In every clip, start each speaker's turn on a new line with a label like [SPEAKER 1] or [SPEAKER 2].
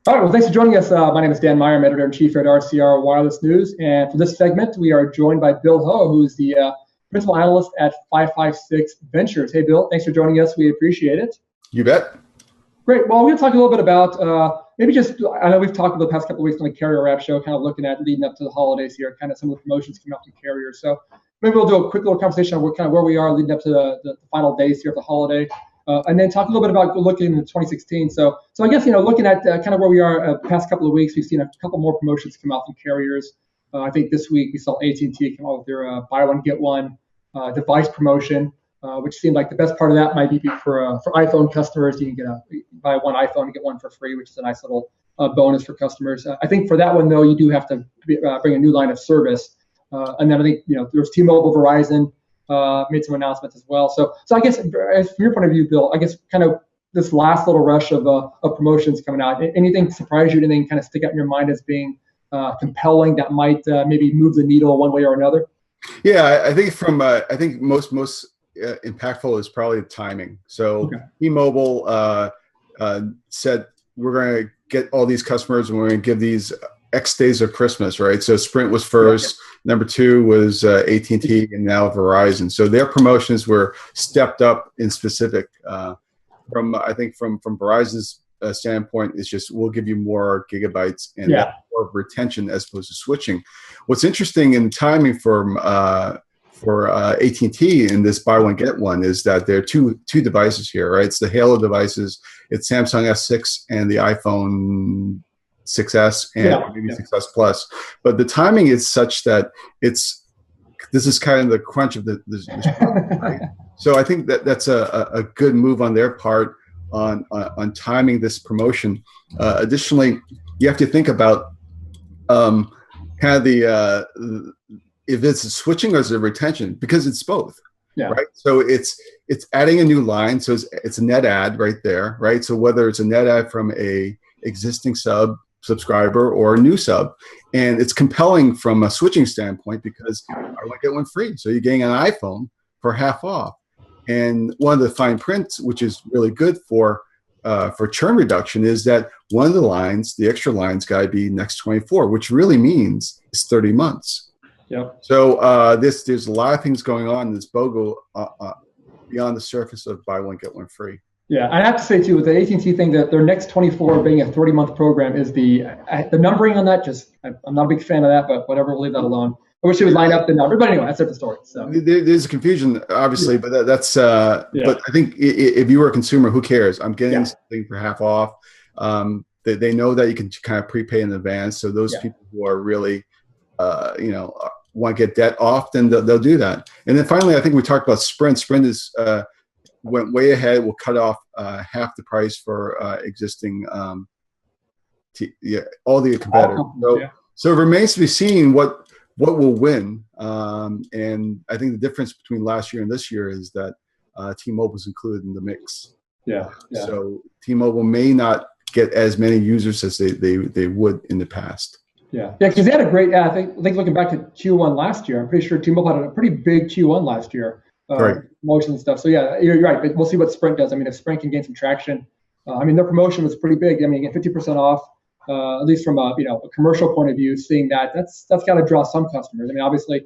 [SPEAKER 1] All right, well, thanks for joining us. My name is Dan Meyer, I'm editor-in-chief at RCR Wireless News. And for this segment, we are joined by Bill Ho, who's the principal analyst at 556 Ventures. Hey, Bill, thanks for joining us. We appreciate it.
[SPEAKER 2] You bet.
[SPEAKER 1] Great. Well, we're going to talk a little bit about maybe just, I know we've talked about the past couple of weeks on the Carrier Wrap Show, kind of looking at leading up to the holidays here, kind of some of the promotions coming up to carriers. So maybe we'll do a quick little conversation on where we are leading up to the final days here of the holiday. And then talk a little bit about looking into 2016. So I guess, looking at kind of where we are the past couple of weeks, we've seen a couple more promotions come out from carriers. I think this week we saw AT&T come out with their buy one, get one device promotion, which seemed like the best part of that might be for iPhone customers. You can buy one iPhone and get one for free, which is a nice little bonus for customers. I think for that one, though, you do have to bring a new line of service. And then I think, there's T-Mobile, Verizon, made some announcements as well. So I guess from your point of view, Bill, I guess kind of this last little rush of promotions coming out, anything surprise you? Anything kind of stick out in your mind as being compelling that might maybe move the needle one way or another?
[SPEAKER 2] Yeah, I think I think most impactful is probably the timing. So okay. T-Mobile said we're going to get all these customers and we're going to give these X days of Christmas, right? So Sprint was first. Yeah. Number two was AT&T, and now Verizon. So their promotions were stepped up in specific. I think from Verizon's standpoint, it's just we'll give you more gigabytes and more retention as opposed to switching. What's interesting in timing for AT&T in this buy one get one is that there are two devices here, right? It's the Halo devices. It's Samsung S6 and the iPhone 6S and maybe 6S Plus, but the timing is such that this is kind of the crunch of the right? So I think that's a good move on their part on timing this promotion. Additionally, you have to think about kind of if it's a switching or is it retention, because it's both. Yeah. Right. So it's adding a new line, so it's a net add right there, right? So whether it's a net add from a existing subscriber or a new sub, and it's compelling from a switching standpoint because I want to get one free, so you're getting an iPhone for half off. And one of the fine prints, which is really good for churn reduction, is that one of the lines, the extra lines, got to be next 24, which really means it's 30 months. Yeah. So there's a lot of things going on in this BOGO beyond the surface of buy one get one free.
[SPEAKER 1] Yeah, I have to say too, with the AT&T thing, that their next 24 being a 30-month program is the numbering on that. Just I'm not a big fan of that, but whatever, we'll leave that alone. I wish it would line up the number, but anyway, that's a different story. So
[SPEAKER 2] there's a confusion, obviously, but that's. But I think if you were a consumer, who cares? I'm getting something for half off. They know that you can kind of prepay in advance. So those people who are really, want to get debt off, then they'll do that. And then finally, I think we talked about Sprint. Sprint is. Went way ahead. Will cut off half the price for existing all the competitors. So it remains to be seen what will win. And I think the difference between last year and this year is that T-Mobile is included in the mix. Yeah. So T-Mobile may not get as many users as they would in the past. Yeah,
[SPEAKER 1] because they had a great. I think looking back at Q1 last year, I'm pretty sure T-Mobile had a pretty big Q1 last year. Promotion and stuff. So yeah, you're right. But we'll see what Sprint does. I mean, if Sprint can gain some traction, their promotion was pretty big. I mean, you get 50% off, at least from a commercial point of view. Seeing that's got to draw some customers. I mean, obviously,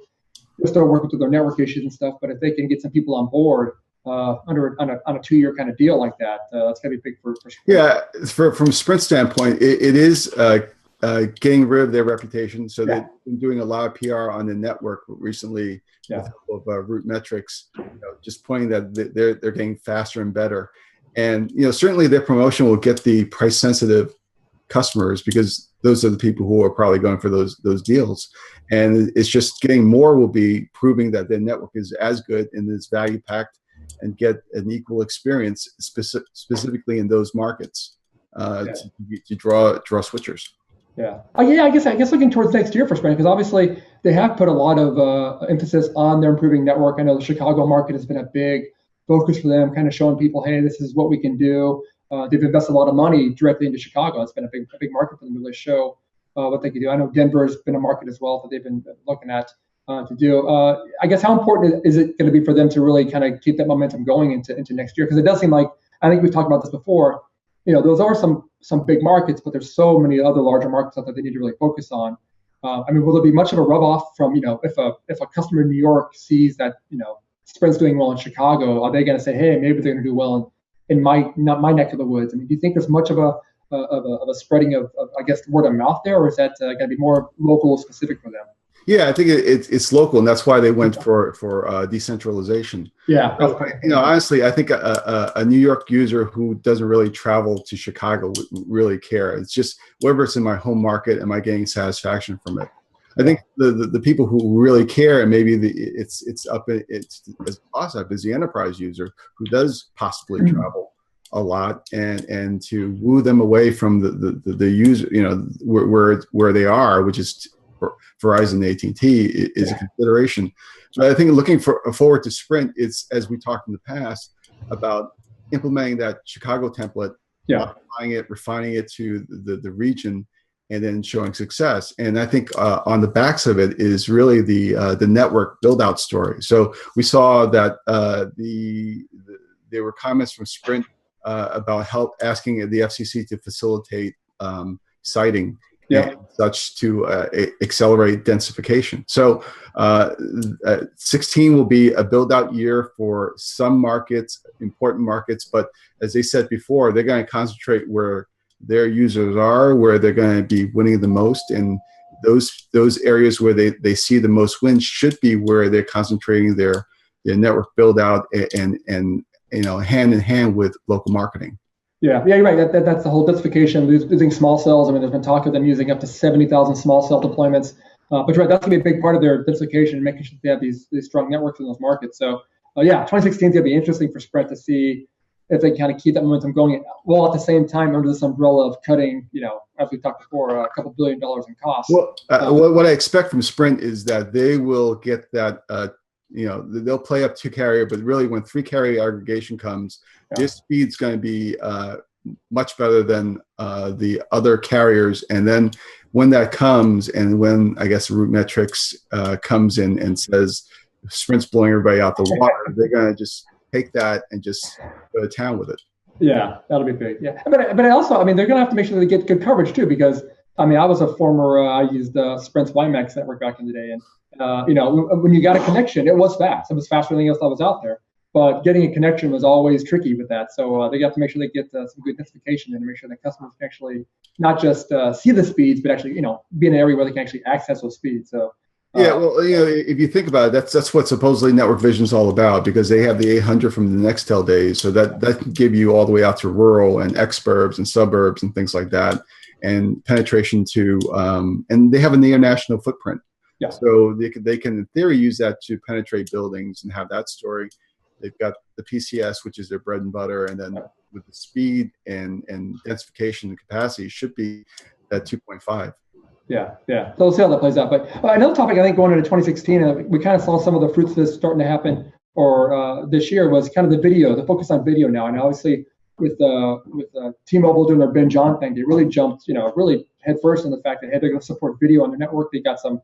[SPEAKER 1] they're still working through their network issues and stuff. But if they can get some people on board on a 2-year kind of deal like that, that's got to be big for Sprint.
[SPEAKER 2] Yeah, from Sprint's standpoint, it is getting rid of their reputation. So they've been doing a lot of PR on the network recently. With help of root metrics, just pointing that they're getting faster and better, and certainly their promotion will get the price sensitive customers because those are the people who are probably going for those deals, and it's just getting more will be proving that their network is as good and is value packed and get an equal experience specifically in those markets to draw switchers.
[SPEAKER 1] Yeah. I guess looking towards next year for Sprint, because obviously they have put a lot of emphasis on their improving network. I know the Chicago market has been a big focus for them, kind of showing people, hey, this is what we can do. They've invested a lot of money directly into Chicago. It's been a big market for them to really show what they can do. I know Denver's been a market as well that they've been looking at to do. I guess how important is it going to be for them to really kind of keep that momentum going into next year? Because it does seem like, I think we've talked about this before, those are some some big markets, but there's so many other larger markets out there they need to really focus on. I mean, will there be much of a rub off from, if a customer in New York sees that, Sprint's doing well in Chicago, are they going to say, hey, maybe they're going to do well in my neck of the woods? I mean, do you think there's much of a spreading of I guess, word of mouth there, or is that going to be more local specific for them?
[SPEAKER 2] Yeah, I think it's local, and that's why they went for decentralization.
[SPEAKER 1] Yeah.
[SPEAKER 2] So, honestly, I think a New York user who doesn't really travel to Chicago would really care. It's just whether it's in my home market, am I getting satisfaction from it? I think the people who really care, and maybe it's as cost up, is the enterprise user who does possibly travel a lot, and to woo them away from the user, where they are, which is Verizon, AT&T, is a consideration. So I think looking forward to Sprint, it's, as we talked in the past, about implementing that Chicago template, modifying it, refining it to the region, and then showing success. And I think on the backs of it is really the network build-out story. So we saw that there were comments from Sprint about asking the FCC to facilitate siting. And such to accelerate densification. So 16 will be a build-out year for some markets, important markets, but as they said before, they're going to concentrate where their users are, where they're going to be winning the most, and those areas where they see the most wins should be where they're concentrating their network build-out and hand in hand with local marketing.
[SPEAKER 1] Yeah, you're right. That's the whole densification, using small cells. I mean, there's been talk of them using up to 70,000 small cell deployments. But you're right, that's going to be a big part of their densification, making sure they have these strong networks in those markets. So, 2016 is going to be interesting for Sprint to see if they kind of keep that momentum going, while at the same time under this umbrella of cutting, as we talked before, a couple $2 billion in costs.
[SPEAKER 2] Well, what I expect from Sprint is that they will get that. They'll play up 2-carrier, but really when 3-carrier aggregation comes, their speed's going to be much better than the other carriers. And then when that comes, and when I guess Root Metrics comes in and says Sprint's blowing everybody out the water, they're going to just take that and just go to town with it. Yeah,
[SPEAKER 1] that'll be big. Yeah, but also, I mean, they're going to have to make sure they get good coverage too, because I mean, I was a former, I used Sprint's WiMAX network back in the day, and when you got a connection, it was fast. It was faster than anything else that was out there. But getting a connection was always tricky with that. So they have to make sure they get some good densification and make sure that customers can actually not just see the speeds, but actually, be in an area where they can actually access those speeds. So
[SPEAKER 2] if you think about it, that's what supposedly Network Vision is all about, because they have the 800 from the Nextel days. So that can give you all the way out to rural and exurbs and suburbs and things like that, and penetration to, and they have an international footprint.
[SPEAKER 1] Yeah.
[SPEAKER 2] So they can, in theory, use that to penetrate buildings and have that story. They've got the PCS, which is their bread and butter, and then with the speed and densification and capacity should be that 2.5.
[SPEAKER 1] Yeah. So we'll see how that plays out. But another topic, I think, going into 2016, we kind of saw some of the fruits of this starting to happen, or this year, was kind of the focus on video now. And obviously, with T-Mobile doing their binge on thing, they really jumped, really headfirst in the fact that they're going to support video on their network. They got some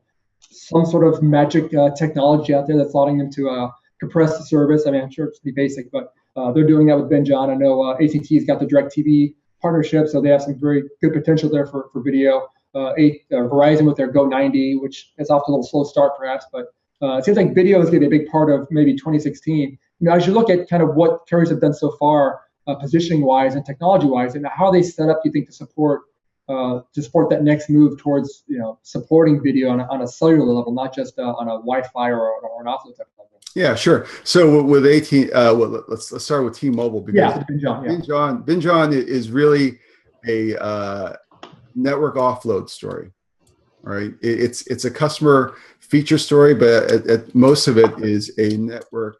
[SPEAKER 1] sort of magic technology out there that's allowing them to compress the service. I mean, I'm sure it's pretty basic, but they're doing that with binge on. I know AT&T's got the DirecTV partnership, so they have some very good potential there for video. Verizon with their Go 90, which is off to a little slow start perhaps, but it seems like video is going to be a big part of maybe 2016. As you look at kind of what carriers have done so far, positioning-wise and technology-wise, and how they set up, you think, to support that next move towards supporting video on a cellular level, not just on a Wi-Fi or an offload type level.
[SPEAKER 2] Yeah, sure. So with let's start with T-Mobile, because binge on is really a network offload story. All right, it's a customer feature story, but most of it is a network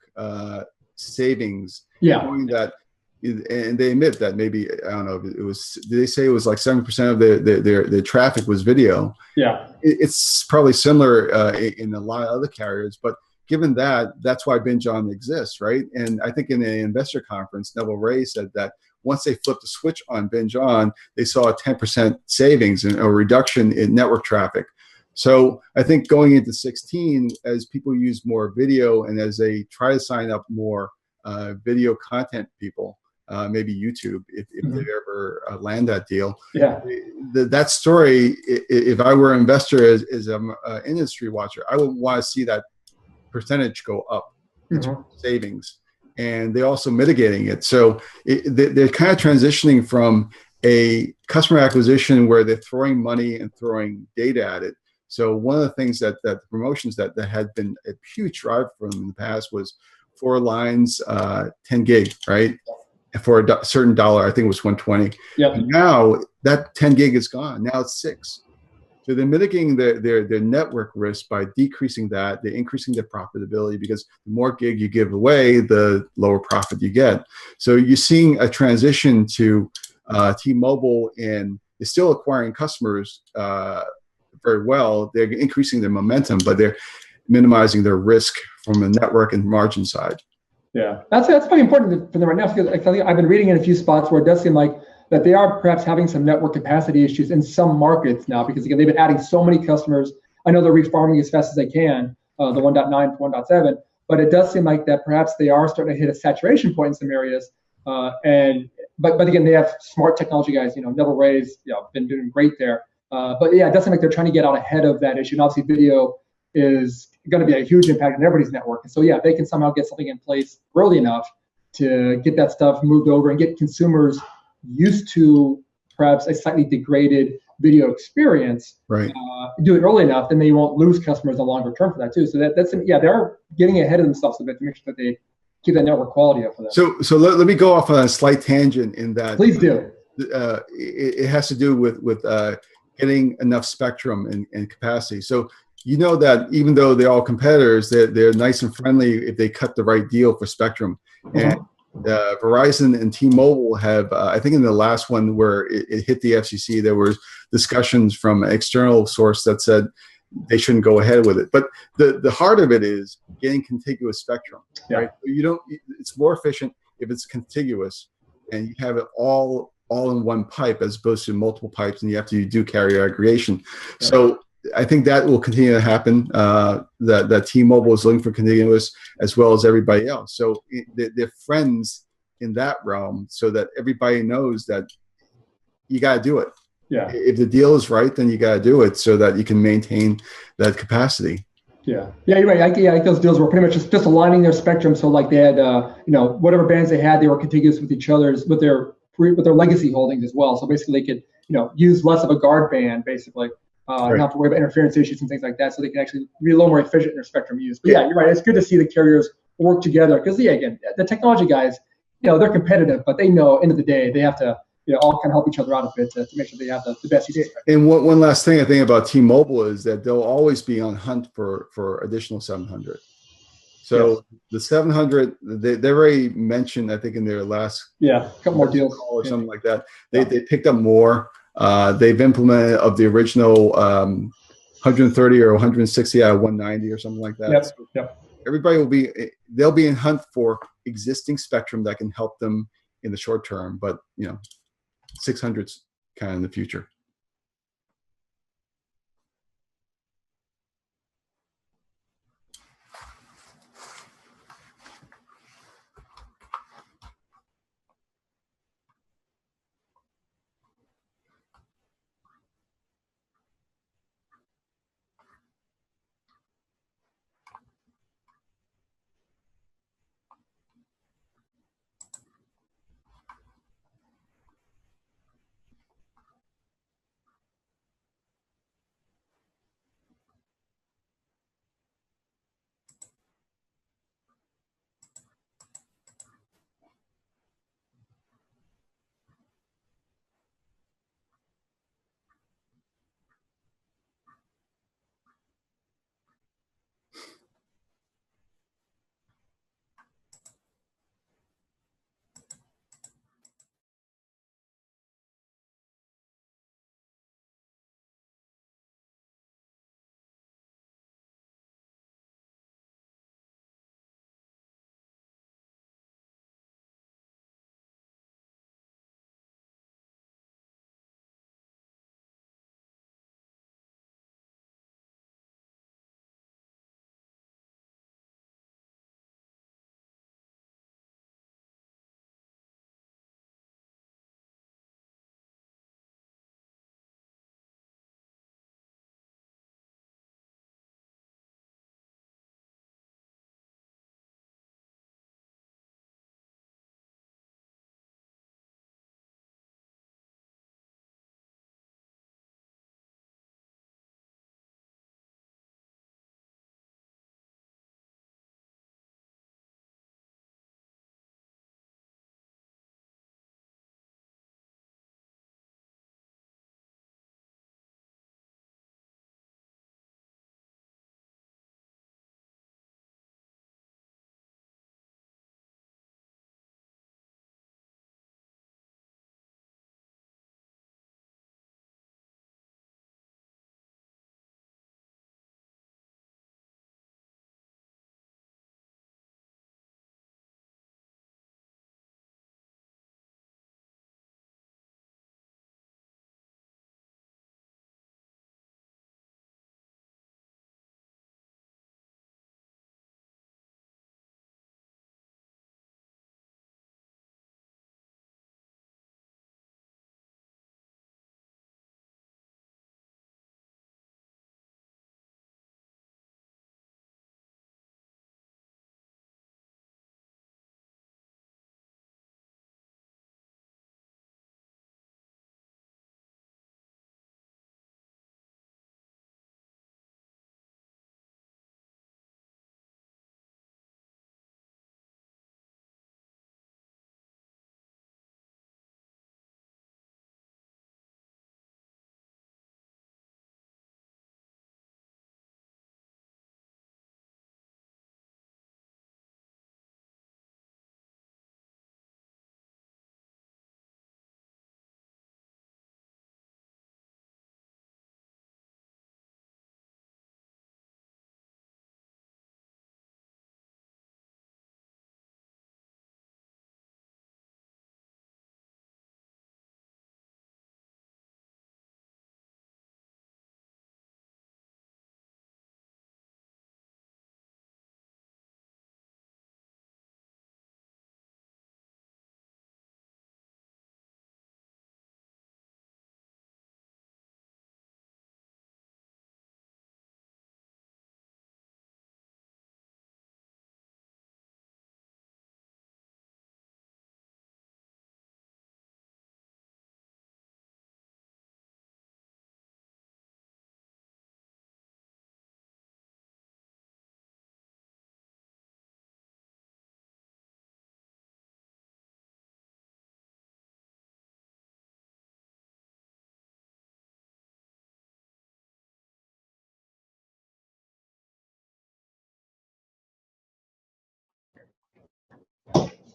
[SPEAKER 2] savings.
[SPEAKER 1] Yeah.
[SPEAKER 2] Knowing that, and they admit that maybe, I don't know, it was, did they say it was like 7% of their traffic was video?
[SPEAKER 1] Yeah.
[SPEAKER 2] It's probably similar in a lot of other carriers, but given that, that's why binge on exists, right? And I think in the investor conference, Neville Ray said that once they flipped the switch on binge on, they saw a 10% savings and a reduction in network traffic. So I think going into 16, as people use more video and as they try to sign up more video content people, maybe YouTube, if they ever land that deal.
[SPEAKER 1] Yeah.
[SPEAKER 2] That story, if I were an investor as an industry watcher, I would want to see that percentage go up in terms of savings. And they're also mitigating it. So they're kind of transitioning from a customer acquisition where they're throwing money and throwing data at it. So one of the things that the promotions that had been a huge drive for them in the past was 4 lines, 10 gig, right? For a certain dollar, I think it was 120.
[SPEAKER 1] Yep.
[SPEAKER 2] And now that 10 gig is gone. Now it's 6. So they're mitigating their network risk by decreasing that. They're increasing their profitability because the more gig you give away, the lower profit you get. So you're seeing a transition to T-Mobile, and they're still acquiring customers very well. They're increasing their momentum, but they're minimizing their risk from a network and margin side.
[SPEAKER 1] Yeah, that's pretty important for them right now, because I think I've been reading in a few spots where it does seem like that they are perhaps having some network capacity issues in some markets now, because again, they've been adding so many customers. I know they're refarming as fast as they can, the 1.9 to 1.7, but it does seem like that perhaps they are starting to hit a saturation point in some areas. But again, they have smart technology guys, Neville Ray's, been doing great there. But yeah, it does seem like they're trying to get out ahead of that issue. And obviously video is going to be a huge impact on everybody's network. And so yeah, they can somehow get something in place early enough to get that stuff moved over and get consumers used to perhaps a slightly degraded video experience.
[SPEAKER 2] Right.
[SPEAKER 1] Do it early enough, then they won't lose customers in the longer term for that too. So that's they are getting ahead of themselves a bit to make sure that they keep that network quality up for them.
[SPEAKER 2] So let me go off on a slight tangent in that.
[SPEAKER 1] Please do.
[SPEAKER 2] It has to do with getting enough spectrum and capacity. So you know that even though they're all competitors, they're nice and friendly if they cut the right deal for spectrum. And Verizon and T-Mobile have, I think in the last one where it hit the FCC, there were discussions from an external source that said they shouldn't go ahead with it. But the heart of it is getting contiguous spectrum, right? It's more efficient if it's contiguous and you have it all in one pipe as opposed to multiple pipes, and you have to do carrier aggregation. So I think that will continue to happen. That T-Mobile is looking for contiguous as well as everybody else. So they're friends in that realm, so that everybody knows that you got to do it. Yeah. If the deal is right, then you got to do it so that you can maintain that capacity. Yeah, you're right. I think those deals were pretty much just aligning their spectrum. So like they had, whatever bands they had, they were contiguous with each other's, with their legacy holdings as well. So basically, they could, use less of a guard band, basically. Not have to worry about interference issues and things like that, so they can actually be a little more efficient in their spectrum use. But yeah, you're right. It's good to see the carriers work together because, again, the technology guys, they're competitive, but they know, end of the day, they have to, all kind of help each other out a bit to make sure they have the best use. And one last thing I think about T-Mobile is that they'll always be on hunt for additional 700. So the 700, they already mentioned, I think, in their last a couple more deals or something like that. They picked up more. They've implemented of the original 130 or 160 out of 190 or something like that. Everybody they'll be in hunt for existing spectrum that can help them in the short term, but 600's kind of in the future.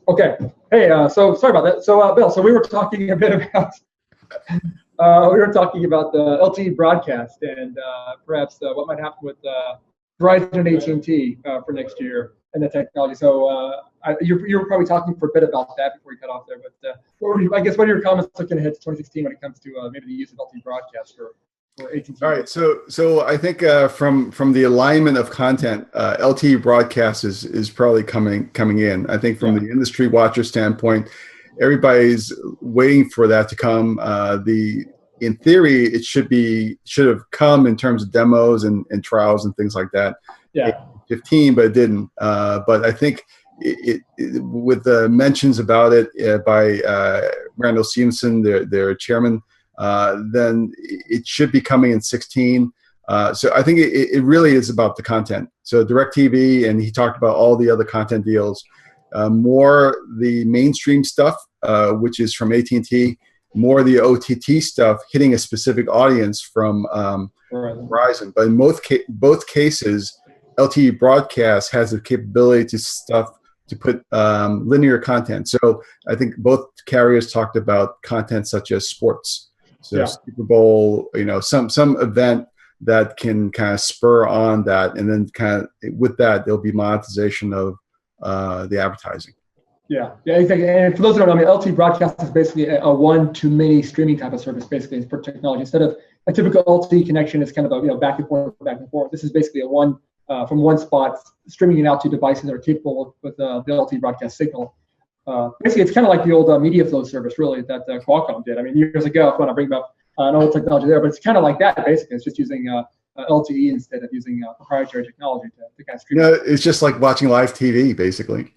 [SPEAKER 1] Okay. Hey, so sorry about that. So Bill, so we were talking a bit about the LTE broadcast and perhaps what might happen with Verizon and AT&T for next year and the technology. So you were probably talking for a bit about that before we cut off there. But I guess what are your comments looking ahead to 2016 when it comes to maybe the use of LTE broadcast for AT&T?
[SPEAKER 2] All right, so I think from the alignment of content, LTE broadcast is probably coming in. I think from the industry watcher standpoint, everybody's waiting for that to come. In theory, it should have come in terms of demos and trials and things like that.
[SPEAKER 1] Yeah.
[SPEAKER 2] 15, but it didn't. But I think with the mentions about it by Randall Stevenson, their chairman, then it should be coming in 16. So I think it really is about the content. So DirecTV, and he talked about all the other content deals, more the mainstream stuff, which is from AT&T, more the OTT stuff hitting a specific audience from Verizon. But in both cases, LTE broadcast has the capability to put linear content. So I think both carriers talked about content such as sports. So Super Bowl, some event that can kind of spur on that, and then kind of with that there'll be monetization of the advertising. Yeah,
[SPEAKER 1] exactly. And for those that don't know, LTE broadcast is basically a one-to-many streaming type of service, basically, for technology. Instead of a typical LTE connection, it's kind of a back and forth. This is basically a one from one spot, streaming it out to devices that are capable with the LTE broadcast signal. Basically, it's kind of like the old media flow service, really, that Qualcomm did. Years ago, if I want to bring up an old technology there, but it's kind of like that, basically. It's just using LTE instead of using proprietary technology to kind of stream.
[SPEAKER 2] It's just like watching live TV, basically.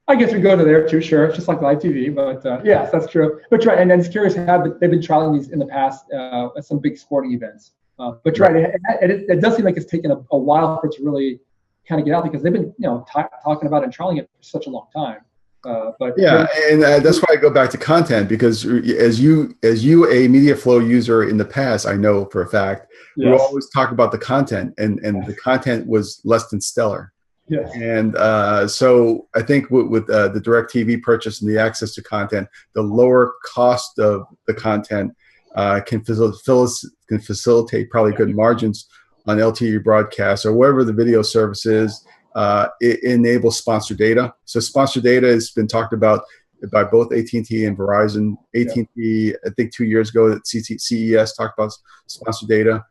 [SPEAKER 1] I guess we go to there too, sure. It's just like live TV, but yes, that's true. But right, and it's curious how they've been trialing these in the past at some big sporting events. But right, it does seem like it's taken a while for it to really kind of get out, because they've been talking about and trialing it for such a long time. But
[SPEAKER 2] and that's why I go back to content, because as you a media flow user in the past, I know for a fact, we always talk about the content, and the content was less than stellar.
[SPEAKER 1] Yes.
[SPEAKER 2] And so I think with the DirecTV purchase and the access to content, the lower cost of the content can facilitate probably good margins on LTE broadcast or whatever the video service is. It enables sponsor data. So sponsor data has been talked about by both AT&T and Verizon. AT&T, I think 2 years ago at CES, talked about sponsor data.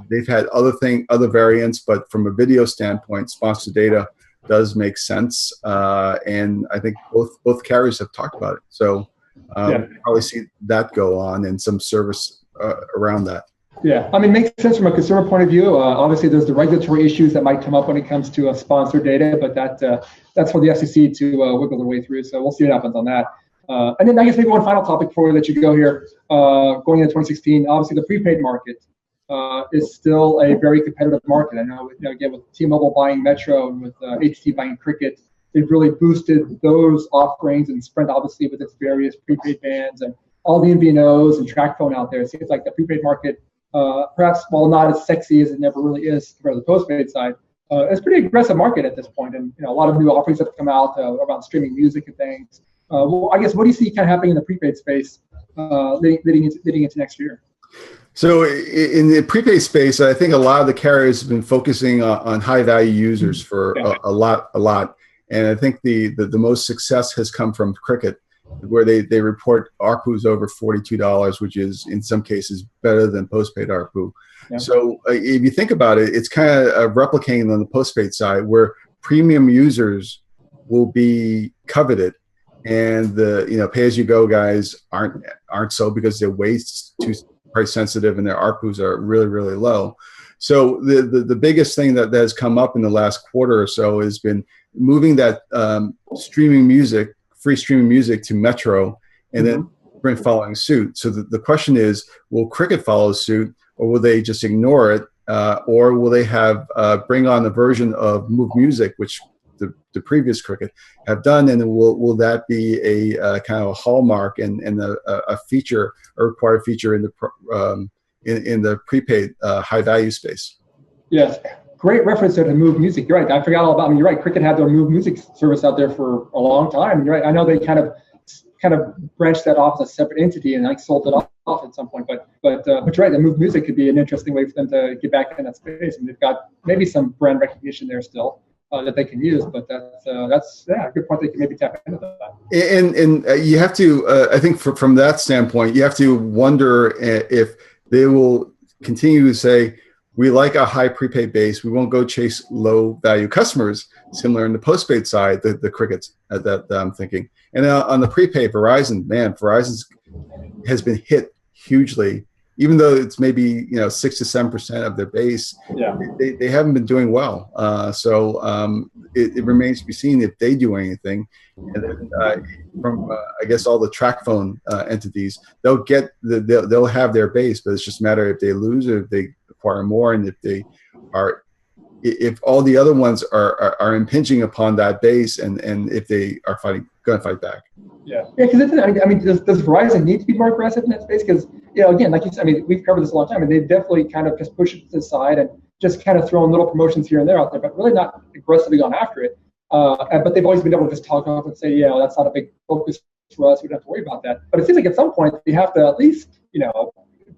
[SPEAKER 2] They've had other variants, but from a video standpoint, sponsor data does make sense. And I think both carriers have talked about it. So we'll probably see that go on and some service around that.
[SPEAKER 1] Yeah, makes sense from a consumer point of view. Obviously, there's the regulatory issues that might come up when it comes to sponsored data, but that's for the FCC to wiggle their way through. So we'll see what happens on that. And then I guess maybe one final topic before we let you go here. Going into 2016, obviously the prepaid market is still a very competitive market. I know, again, with T-Mobile buying Metro and with AT&T buying Cricket, they've really boosted those offerings, and Sprint obviously with its various prepaid bands and all the MVNOs and TracFone out there. It seems like the prepaid market, perhaps while not as sexy as it never really is compared to the postpaid side, it's a pretty aggressive market at this point, and a lot of new offerings have come out about streaming music and things. Well, I guess, what do you see kind of happening in the prepaid space leading into next year?
[SPEAKER 2] So in the prepaid space, I think a lot of the carriers have been focusing on high value users for a lot. And I think the most success has come from Cricket, where they report ARPUs over $42, which is in some cases better than postpaid ARPU. Yeah. So if you think about it, it's kind of replicating on the postpaid side, where premium users will be coveted, and the pay-as-you-go guys aren't so, because they're way too price sensitive and their ARPUs are really, really low. So the biggest thing that has come up in the last quarter or so has been moving that free streaming music to Metro, and then Sprint following suit. So the question is, will Cricket follow suit, or will they just ignore it, or will they have bring on a version of Move Music, which the previous Cricket have done, and will that be a kind of a hallmark and a feature, a required feature in the prepaid high value space?
[SPEAKER 1] Yes. great reference there to Move Music. You're right. I forgot all about. I mean, you're right. Cricket had their Move Music service out there for a long time. You're right. I know they kind of branched that off as a separate entity and like sold it off at some point. But you're right. The Move Music could be an interesting way for them to get back in that space, and they've got maybe some brand recognition there still that they can use. But that's a good point. They can maybe tap into that.
[SPEAKER 2] And you have to, I think, from that standpoint, you have to wonder if they will continue to say, we like a high prepaid base. We won't go chase low value customers, similar in the postpaid side, the crickets that I'm thinking. And on the prepaid, Verizon has been hit hugely, even though it's maybe 6 to 7% of their base.
[SPEAKER 1] Yeah,
[SPEAKER 2] they haven't been doing well. So it remains to be seen if they do anything. And then, from I guess all the track phone entities, they'll have their base, but it's just a matter if they lose or if they acquire more, and if all the other ones are impinging upon that base, and if they are going to fight back.
[SPEAKER 1] Yeah, because I mean, does Verizon need to be more aggressive in that space? Because again, like you said, I mean, we've covered this a long time, and they definitely kind of just push it to the side and just kind of throwing little promotions here and there out there, but really not aggressively gone after it. But they've always been able to just talk off and say, that's not a big focus for us. We don't have to worry about that. But it seems like at some point they have to at least,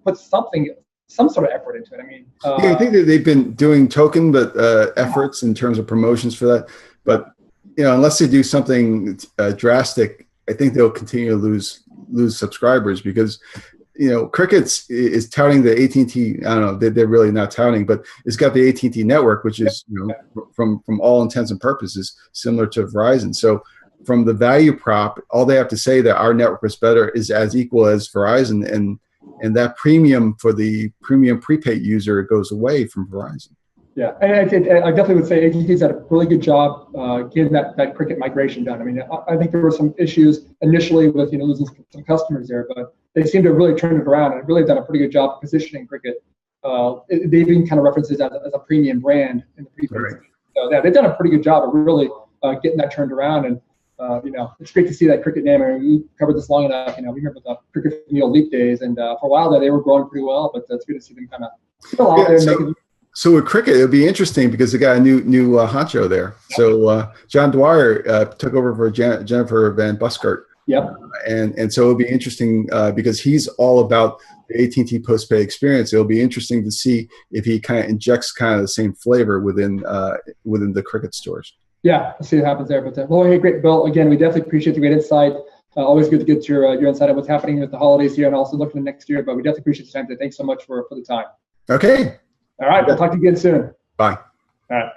[SPEAKER 1] put some sort of effort into it. I mean,
[SPEAKER 2] I think that they've been doing token, but efforts in terms of promotions for that. But unless they do something drastic, I think they'll continue to lose subscribers, because Cricket's is touting the AT&T. I don't know, they're really not touting, but it's got the AT&T network, which is from all intents and purposes similar to Verizon. So from the value prop, all they have to say that our network is better is as equal as Verizon, and that premium for the premium prepaid user goes away from Verizon.
[SPEAKER 1] Yeah, and I definitely would say AT&T's done a really good job getting that Cricket migration done. I mean, I think there were some issues initially with losing some customers there, but they seem to have really turned it around and really done a pretty good job positioning Cricket. They even kind of references it as a premium brand in the prepaid. Right. So yeah, they've done a pretty good job of really getting that turned around, and it's great to see that Cricket name. I mean, we covered this long enough. We remember the Cricket from the old Leap days, and for a while there they were growing pretty well, but it's good to see them kind of still out there.
[SPEAKER 2] So with Cricket, it'll be interesting because they got a new honcho there. So John Dwyer took over for Jennifer Van Buskert.
[SPEAKER 1] Yep.
[SPEAKER 2] And so it'll be interesting because he's all about the AT&T postpaid experience. It'll be interesting to see if he kind of injects kind of the same flavor within the Cricket stores. Yeah,
[SPEAKER 1] let's see what happens there. But hey, great, Bill. Again, we definitely appreciate the great insight. Always good to get your insight on what's happening with the holidays here, and also looking at next year. But we definitely appreciate the time today. Thanks so much for the time.
[SPEAKER 2] Okay.
[SPEAKER 1] All right, we'll talk to you again soon.
[SPEAKER 2] Bye.
[SPEAKER 1] All right.